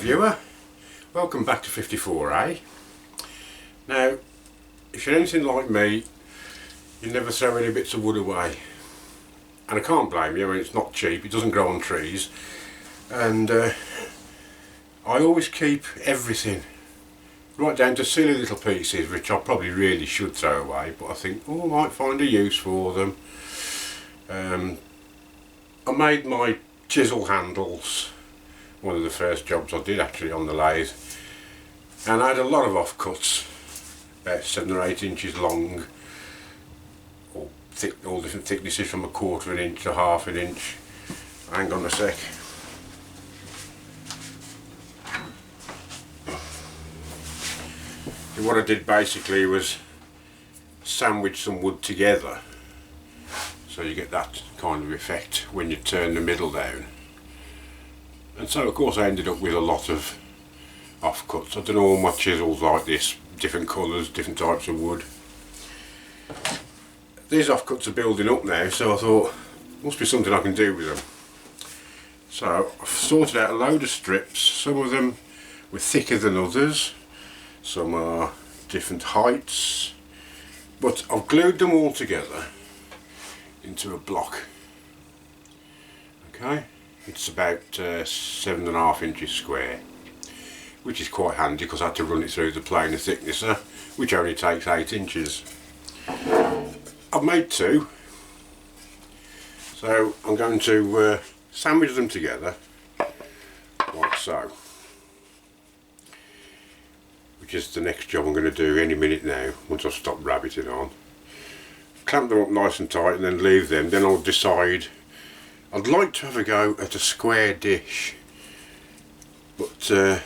viewer, welcome back to 54A. Now, if you're anything like me, you never throw any bits of wood away, and I can't blame you. I mean, it's not cheap, it doesn't grow on trees, and I always keep everything, right down to silly little pieces which I probably really should throw away, but I think, oh, I might find a use for them. I made my chisel handles one of the first jobs I did actually on the lathe, and I had a lot of offcuts, about 7 or 8 inches long, all different thicknesses from 1/4 of an inch to 1/2 an inch. Hang on a sec. And what I did basically was sandwich some wood together, so you get that kind of effect when you turn the middle down. And so of course I ended up with a lot of offcuts. I've done all my chisels like this, different colours, different types of wood. These offcuts are building up now, so I thought must be something I can do with them. So I've sorted out a load of strips. Some of them were thicker than others, some are different heights, but I've glued them all together into a block. Okay, it's about 7.5 inches square, which is quite handy because I had to run it through the planer thicknesser, which only takes 8 inches. I've made 2, so I'm going to sandwich them together like so, which is the next job I'm going to do any minute now once I've stopped rabbiting on. Clamp them up nice and tight and then leave them. Then I'll decide. I'd like to have a go at a square dish, but I'm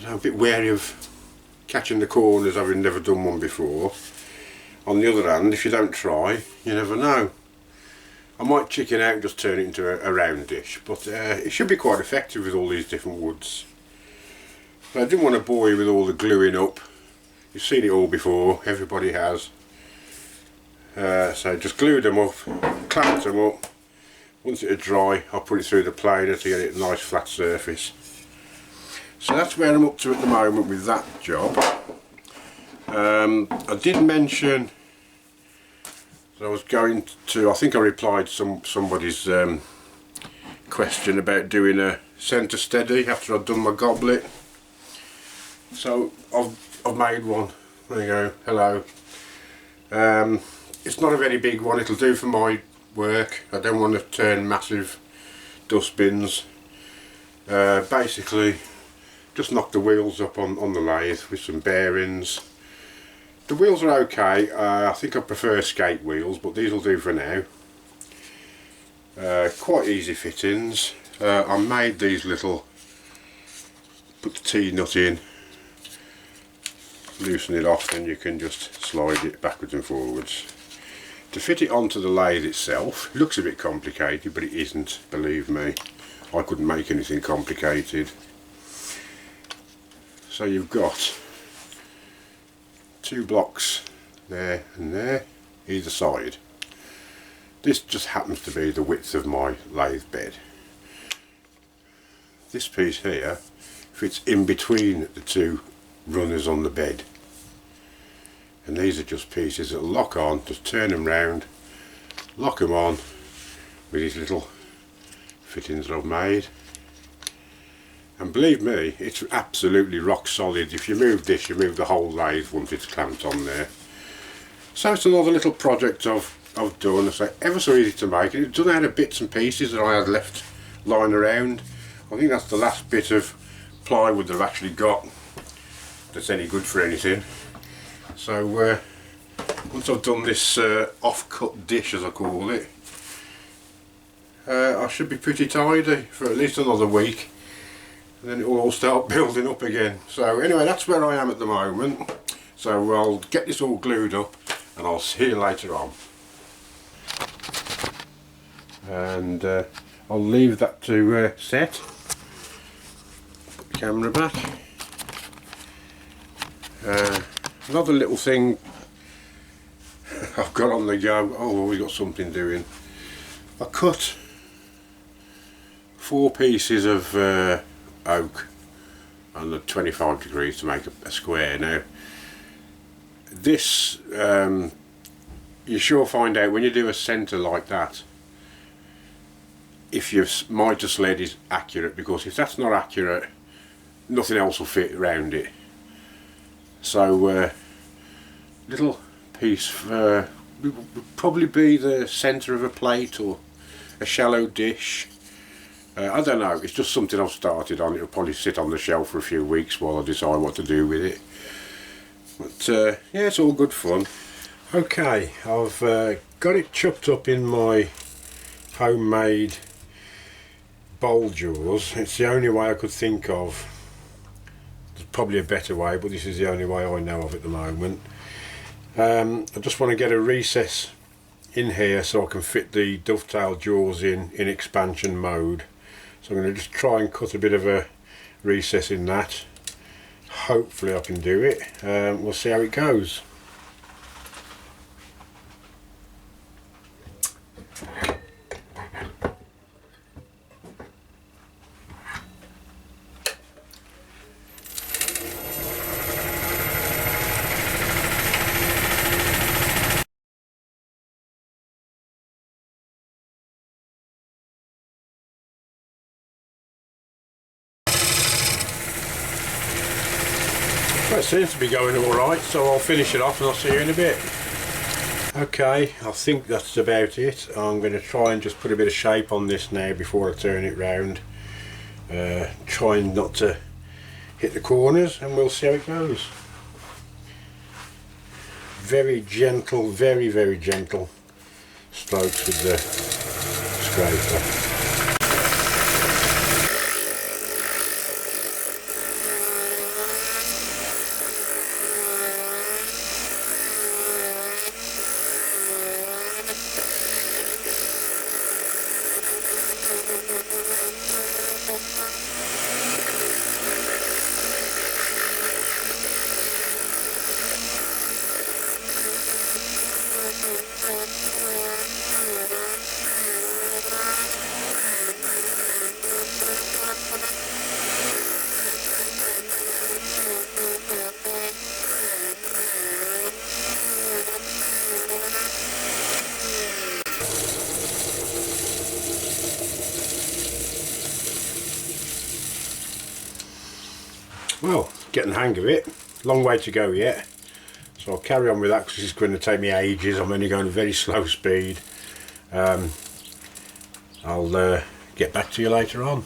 a bit wary of catching the corners, having never done one before. On the other hand, if you don't try, you never know. I might chicken out and just turn it into a round dish, but it should be quite effective with all these different woods. But I didn't want to bore you with all the gluing up. You've seen it all before, everybody has. So just glued them up, clamped them up. Once it's dry, I'll put it through the planer to get it a nice flat surface. So that's where I'm up to at the moment with that job. I did mention that I was going to, I think I replied to somebody's question about doing a centre steady after I'd done my goblet. So I've made one. There you go, hello. It's not a very big one, it'll do for my work. I don't want to turn massive dustbins. Basically just knock the wheels up on the lathe with some bearings. The wheels are okay. I think I prefer skate wheels, but these will do for now. Quite easy fittings. I made these little, put the T-nut in, loosen it off, then you can just slide it backwards and forwards. To fit it onto the lathe itself, it looks a bit complicated, but it isn't, believe me. I couldn't make anything complicated. So you've got 2 blocks there and there, either side. This just happens to be the width of my lathe bed. This piece here fits in between the 2 runners on the bed. And these are just pieces that lock on, just turn them round, lock them on with these little fittings that I've made. And believe me, it's absolutely rock solid. If you move this, you move the whole lathe once it's clamped on there. So it's another little project I've done. It's like ever so easy to make. It's done out of bits and pieces that I had left lying around. I think that's the last bit of plywood that I've actually got that's any good for anything. So once I've done this off-cut dish, as I call it, I should be pretty tidy for at least another week, and then it will all start building up again. So anyway, that's where I am at the moment. So I'll get this all glued up and I'll see you later on. And I'll leave that to set. Put the camera back. Another little thing I've got on the go. Oh, we've got something doing. I cut 4 pieces of oak and the 25 degrees to make a square. Now this you sure find out when you do a centre like that if your mitre sled is accurate, because if that's not accurate, nothing else will fit around it. So little piece would probably be the centre of a plate or a shallow dish. I don't know, it's just something I've started on. It'll probably sit on the shelf for a few weeks while I decide what to do with it. But yeah, it's all good fun. Okay, I've got it chucked up in my homemade bowl jaws. It's the only way I could think of. There's probably a better way, but this is the only way I know of at the moment. I just want to get a recess in here so I can fit the dovetail jaws in expansion mode. So I'm going to just try and cut a bit of a recess in that. Hopefully I can do it. We'll see how it goes. Well, it seems to be going alright, so I'll finish it off and I'll see you in a bit. Okay, I think that's about it. I'm going to try and just put a bit of shape on this now before I turn it round. Trying not to hit the corners, and we'll see how it goes. Very gentle, very gentle strokes with the scraper. Well, getting the hang of it. Long way to go yet, so I'll carry on with that because it's going to take me ages. I'm only going at a very slow speed. I'll get back to you later on.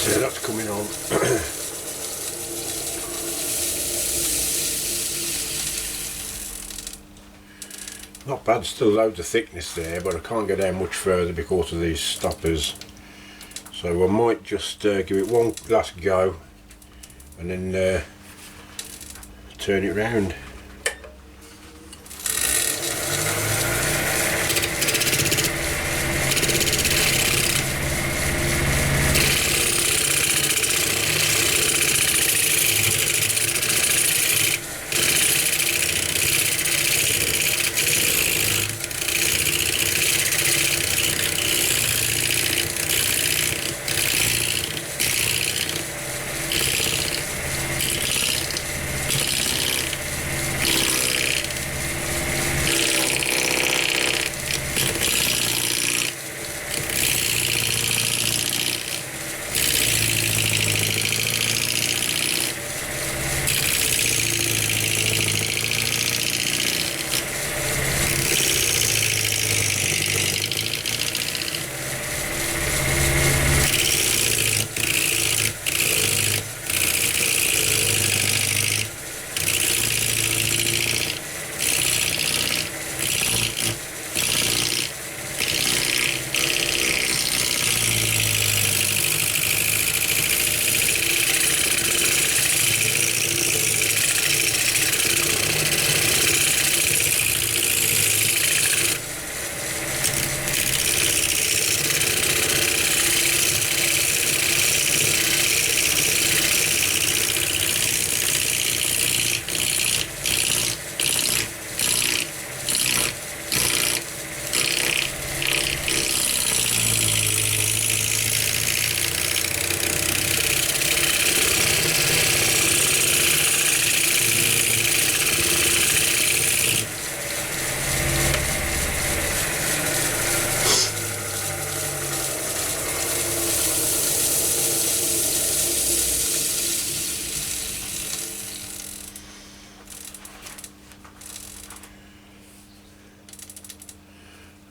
So that's coming on. Not bad, still loads of thickness there, but I can't go down much further because of these stoppers. So I might just give it one last go and then turn it round.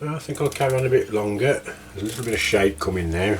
I think I'll carry on a bit longer. There's a little bit of shape coming now.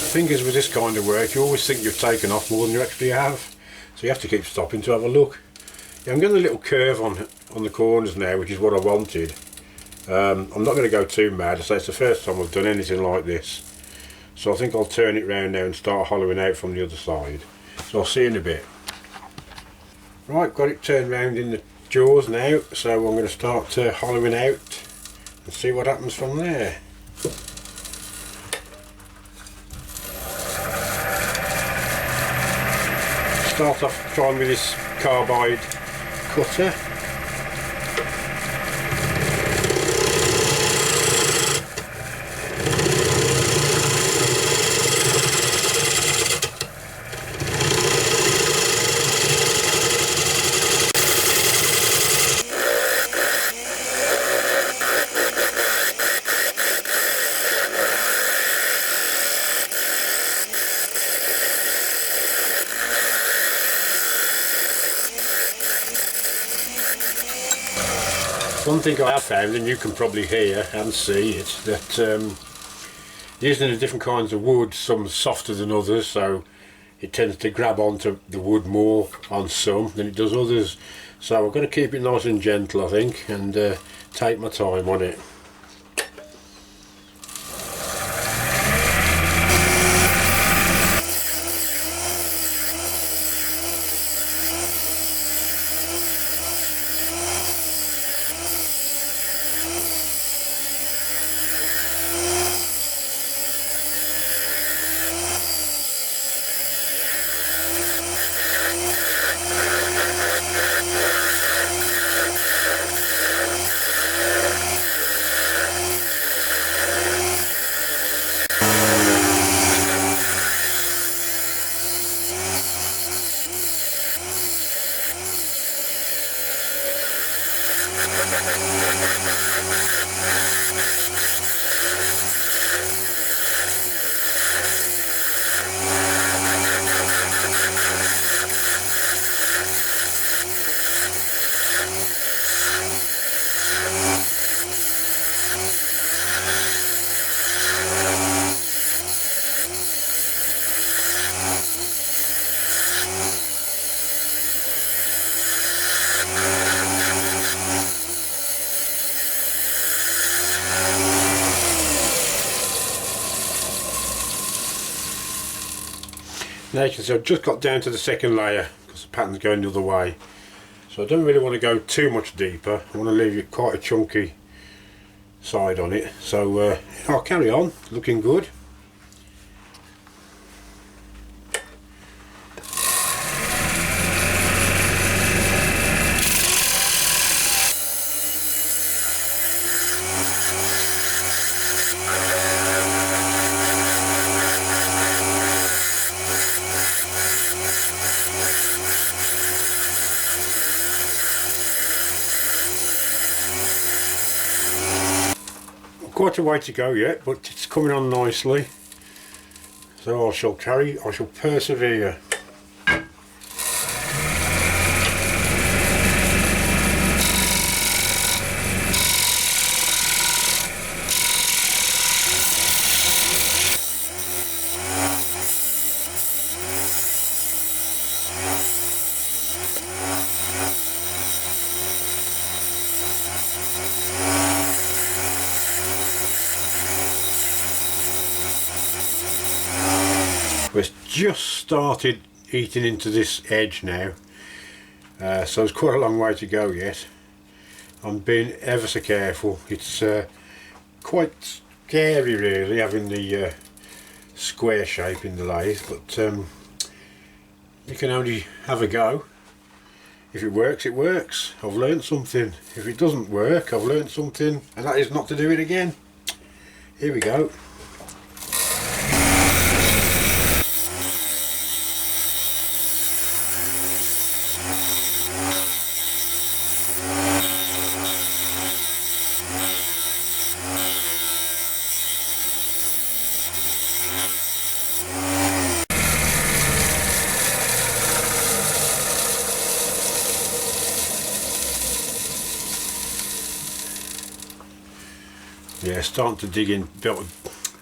The thing is with this kind of work, you always think you've taken off more than you actually have, so you have to keep stopping to have a look. Yeah, I'm getting a little curve on the corners now, which is what I wanted. I'm not going to go too mad. I say it's the first time I've done anything like this, so I think I'll turn it round now and start hollowing out from the other side. So I'll see you in a bit. Right, got it turned round in the jaws now, so I'm going to start hollowing out and see what happens from there. Start off trying with this carbide cutter. One thing I have found, and you can probably hear and see, it's that using the different kinds of wood, some softer than others, so it tends to grab onto the wood more on some than it does others. So I've got to keep it nice and gentle, I think, and take my time on it. Now you can see I've just got down to the second layer because the pattern's going the other way, so I don't really want to go too much deeper. I want to leave it quite a chunky side on it, so I'll carry on, looking good. quite a way to go yet, but it's coming on nicely, so I shall persevere. We've just started eating into this edge now, so there's quite a long way to go yet. I'm being ever so careful. It's quite scary really, having the square shape in the lathe, but you can only have a go. If it works, it works. I've learned something. If it doesn't work, I've learned something, and that is not to do it again. Here we go. Yeah, starting to dig in, build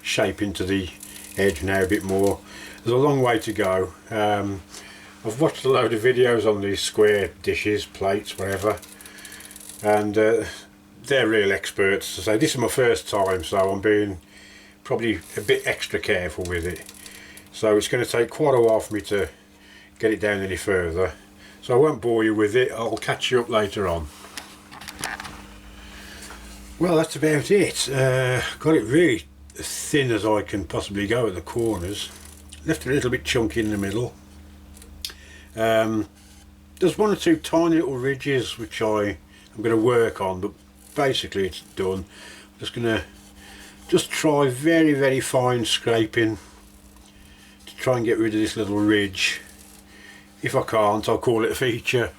shape into the edge now a bit more. There's a long way to go. I've watched a load of videos on these square dishes, plates, whatever, and they're real experts. So this is my first time, so I'm being probably a bit extra careful with it. So it's going to take quite a while for me to get it down any further. So I won't bore you with it. I'll catch you up later on. Well, that's about it. Got it really as thin as I can possibly go at the corners. Left it a little bit chunky in the middle. There's one or two tiny little ridges which I'm going to work on, but basically it's done. I'm just going to try very fine scraping to try and get rid of this little ridge. If I can't, I'll call it a feature.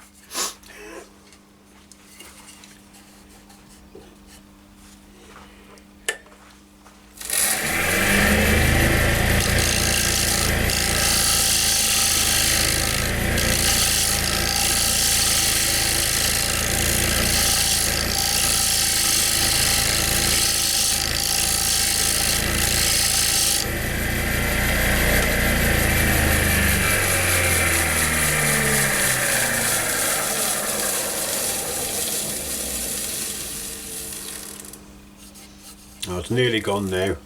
Oh, it's nearly gone now.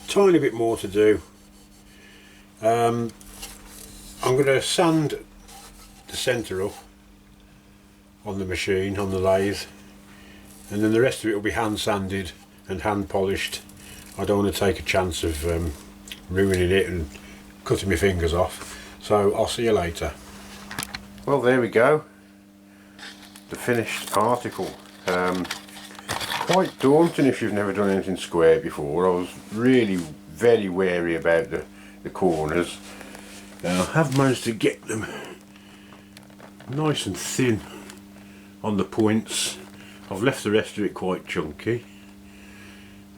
Tiny bit more to do. I'm going to sand the centre up on the machine, on the lathe, and then the rest of it will be hand sanded and hand polished. I don't want to take a chance of ruining it and cutting my fingers off, so I'll see you later. Well, there we go, the finished article. Quite daunting if you've never done anything square before. I was really very wary about the corners. I have managed to get them nice and thin on the points. I've left the rest of it quite chunky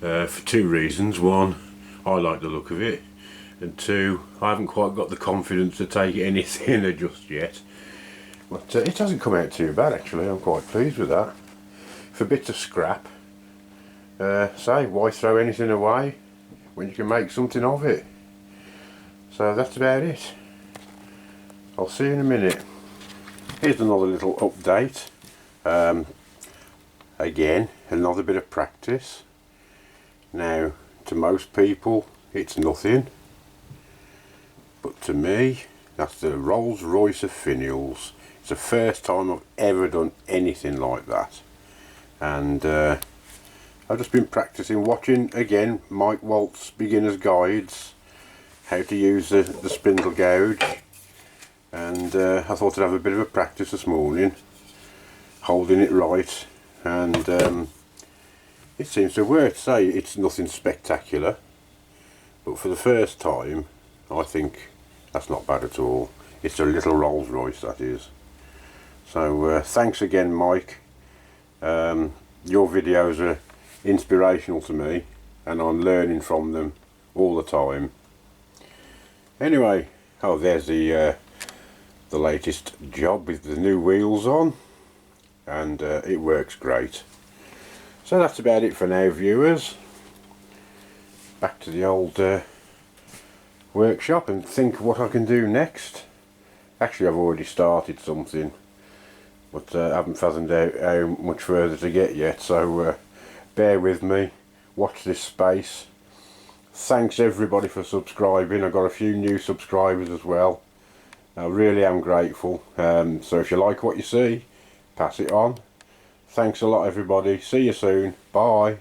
for two reasons. One, I like the look of it, and two, I haven't quite got the confidence to take it any thinner just yet. But it hasn't come out too bad actually. I'm quite pleased with that. For bits of scrap, say, why throw anything away when you can make something of it? So that's about it. I'll see you in a minute. Here's another little update. Again, another bit of practice. Now, to most people it's nothing, but to me that's the Rolls Royce of finials. It's the first time I've ever done anything like that, and I've just been practicing, watching again Mike Walt's beginner's guides, how to use the spindle gouge, and I thought I'd have a bit of a practice this morning holding it right, and it seems to work. Say, it's nothing spectacular, but for the first time I think that's not bad at all. It's a little Rolls Royce, that is. So thanks again, Mike. Your videos are inspirational to me, and I'm learning from them all the time. Anyway, oh, there's the latest job with the new wheels on, and it works great. So that's about it for now, viewers. Back to the old workshop and think what I can do next. Actually, I've already started something, but I haven't fathomed out how much further to get yet, so bear with me, watch this space. Thanks everybody for subscribing. I've got a few new subscribers as well. I really am grateful. So if you like what you see, pass it on. Thanks a lot everybody. See you soon. Bye.